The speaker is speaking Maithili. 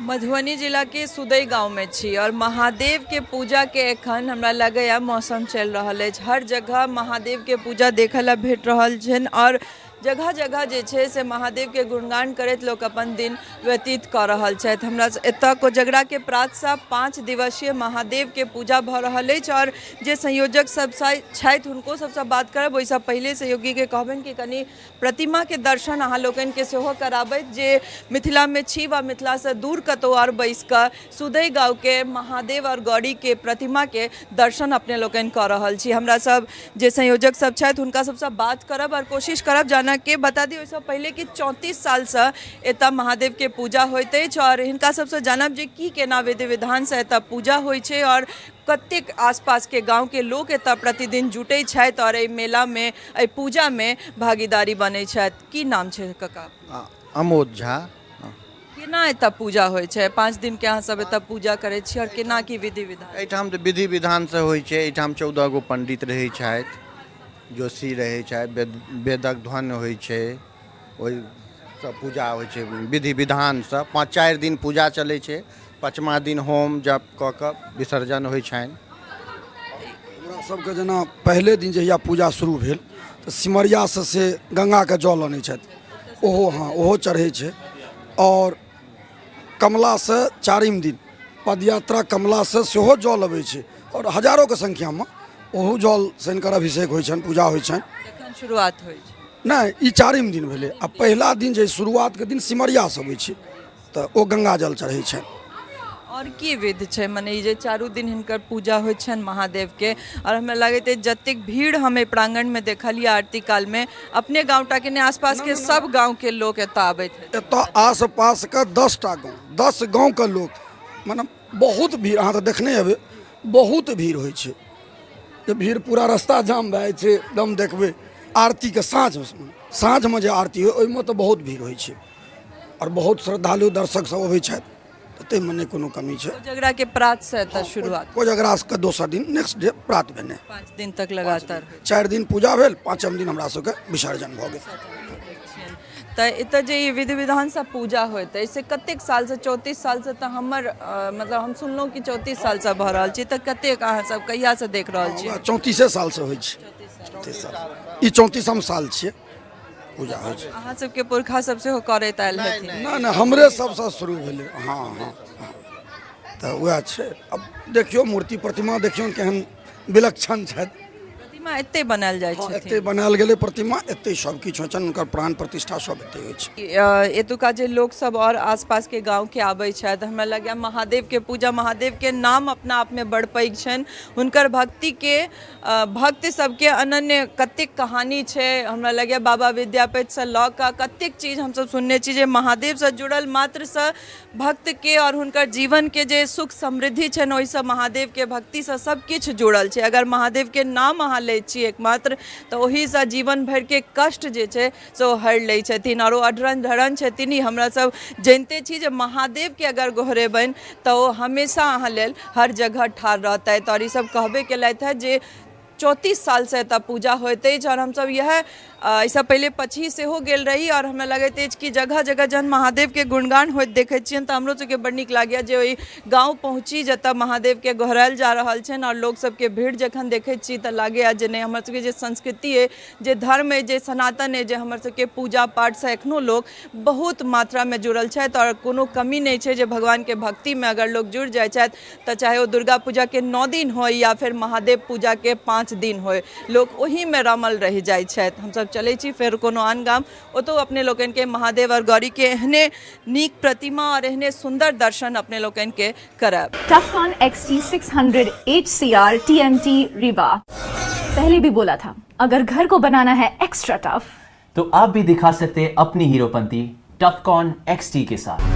मधुबनी जिला के सुदई गांव में छी और महादेव के पूजा के एखन हमरा लगैया मौसम चल रहा है। हर जगह महादेव के पूजा देखला भेट रहल छन और जगह जगह जे छे से महादेव के गुणगान करत लोग अपन दिन व्यतीत कर रहल छथि। हमरा एतऽ कोजगरा के प्रात से 5 दिवसीय महादेव के पूजा भ रहल अछि और जे संयोजक सब छथि हुनको सबसे बात करब। ओइसे पहले सहयोगी के कहबनि कि कनी प्रतिमा के दर्शन अहाँ लोकन के सेहो कराबैत जे मिथिला में छी वा मिथिला से दूर कतौ और बैस कऽ सुदई गाँव के महादेव और गौरी के प्रतिमा के दर्शन अपने लोकन कर रहल छी। हमरा सब जे संयोजक सब छथि हुनका सबसे बात करब और कोशिश करब जाना के बता दी ओइसे पहले कि 34 साल से एतऽ महादेव के पूजा होइत अछि और हिनका सबसे जानब जे की केना विधि विधान से एतऽ पूजा होइ छै और कतेक आसपास के गांव के लोग एतऽ प्रतिदिन जुटै छथि और एहि मेला में एहि पूजा में भागीदारी बनै छथि। की नाम छै कका? अमोद झा। केना एतऽ पूजा होइ छै? 5 दिन के अहाँ सब एतऽ पूजा करै छी और केना की विधि विधान? एहिठाम तऽ विधि विधान से होइ छै। एहिठाम 14 गो पंडित रहै छथि, जोशी रहै छथि, वेदक ध्वन होइ छै, ओहि सब पूजा होइ छै विधि विधान से। 5-4 दिन पूजा चलै छै, 5वां दिन होम जप कऽ कऽ विसर्जन होइ छनि। हमरा सबके जेना पहले दिन जहिया पूजा शुरू भेल तऽ सिमरिया से गंगा के जल आनै छथि, ओहो चढ़ै छै और कमला से 4म दिन पदयात्रा कमला से सेहो जल अबै छै और हजारों के संख्या में ओहो जल से हिनकर अभिषेक होइ छनि, पूजा होइ छनि। एखन शुरुआत होइ छै? नहीं, ई 4म दिन भेलै आ पहला दिन जे शुरुआत के दिन सिमरिया से होइ छै तऽ ओ गंगा जल चढ़ै छनि। और की विधि छै मने ई जे 4 दिन हिनकर पूजा होइ छनि महादेव के और हमरा लागैत है जतेक भीड़ हमें प्रांगण में देखलिए आरती काल में अपने गाँवटा के नहीं आसपास के सब गाँव के लोग एतऽ आबैत है? एतऽ आस पास के 10टा गाँव 10 गाँव के लोग मतलब बहुत भीड़, अहाँ तऽ देखने हेबै बहुत भीड़ होइ छै। जे भीड़ पूरा रास्ता जाम भए जाइ छै एकदम। देखबै आरती के साँझ में जे आरती होइ ओहिमे तऽ बहुत भीड़ होइ छै और बहुत श्रद्धालु दर्शक सब अबै छथि, ताहिमे नहि कोनो कमी छै। कोजगरा के प्रात से एतऽ शुरुआत? कोजगरा के दोसर दिन नेक्स्ट डे प्रात भेने 5 दिन तक लगातार 4 दिन पूजा भेल, 5म दिन हमरा सबके विसर्जन भऽ गेल। तो एतऽ जे विधि विधान से पूजा होइत है से कतेक साल से? 34 साल से तो हमर मतलब हम सुनलहुँ कि 34 साल से भऽ रहल छी, तऽ कतेक अहाँ सब कहिया से देख रहल छी? 34 साल से होइ छै। 34 साल ई 34म साल छियै पूजा होइ छै। अहाँ सबके पुरखा सब सेहो करैत आयल हेथिन? नहीं, हमरे सबसे शुरू भेलै। हाँ तऽ वएह छै। अब देखियो मूर्ति प्रतिमा देखियो केहन विलक्षण छथि। प्रतिमा एते बनायल जाइ छै? एते बनायल गेलै प्रतिमा, एते सब किछु होइ छनि, हुनकर प्राण प्रतिष्ठा सब एते होइ छै। एतुका जे लोग सब और आसपास के गांव के आबै छथि, हमरा लगैया महादेव के पूजा, महादेव के नाम अपना आप में बड़ पैघ छनि, हुनकर भक्ति के भक्त सबके अनन्य कतेक कहानी छै। हमरा लगैया बाबा विद्यापति से लऽ कऽ कतेक चीज हमसब सुनने छी जे महादेव से जुड़ल मात्र से भक्त के और हुनकर जीवन के जे सुख समृद्धि छनि ओहिसँ महादेव के भक्ति से सब किछु जुड़ल छै। अगर महादेव के नाम अहाँ लै छी एकमात्र तऽ ओहिसँ जीवन भर के कष्ट जे छै से ओ हरि लै छथिन और ओ अढरन ढरन छथिन। हमरा सब जानिते छी जे महादेव के अगर गोहरेबनि तऽ ओ हमेशा अहाँ लेल हर जगह ठाढ़ रहतथि और ई सब कहबे केलथि है जे 34 साल से एतऽ पूजा होइत अछि और हमसब यह ऐसा पहले पछी सेहो गेल रही और हमरा लगैत अछि कि जगह जगह जहन महादेव के गुणगान होइत देखै छियनि तऽ हमरो सबके बड़ नीक लागैया जे ओहि गाँव पहुँची जतऽ महादेव के गोहरायल जा रहल छनि और लोग सबके भीड़ जखन देखैत छी तऽ लागैया जे नहीं हमर सबके जे संस्कृति है, जे धर्म है, जे सनातन है, जे हमर सबके पूजा पाठ से एखनो लोग बहुत मात्रा में जुड़ल छथि और कोनो कमी नहीं छै जे भगवान के भक्ति में अगर लोग जुड़ जाइ छथि तऽ चाहे ओ दुर्गा पूजा के 9 दिन हो या फिर महादेव पूजा के 5 दिन हो, लोग ओही में रमल रह जाइ छथि। हमसब चलै छी फेर कोनो आन गाम, ओतौ अपने लोकन के महादेव और गौरी के एहने नीक प्रतिमा और एहने सुंदर दर्शन अपने लोकन के करब। टफकॉन XT 600 HCR TMT रिवा। पहले भी बोला था अगर घर को बनाना है एक्स्ट्रा टफ तो आप भी दिखा सकते हैं अपनी हीरोपंती टफकॉन XT के साथ।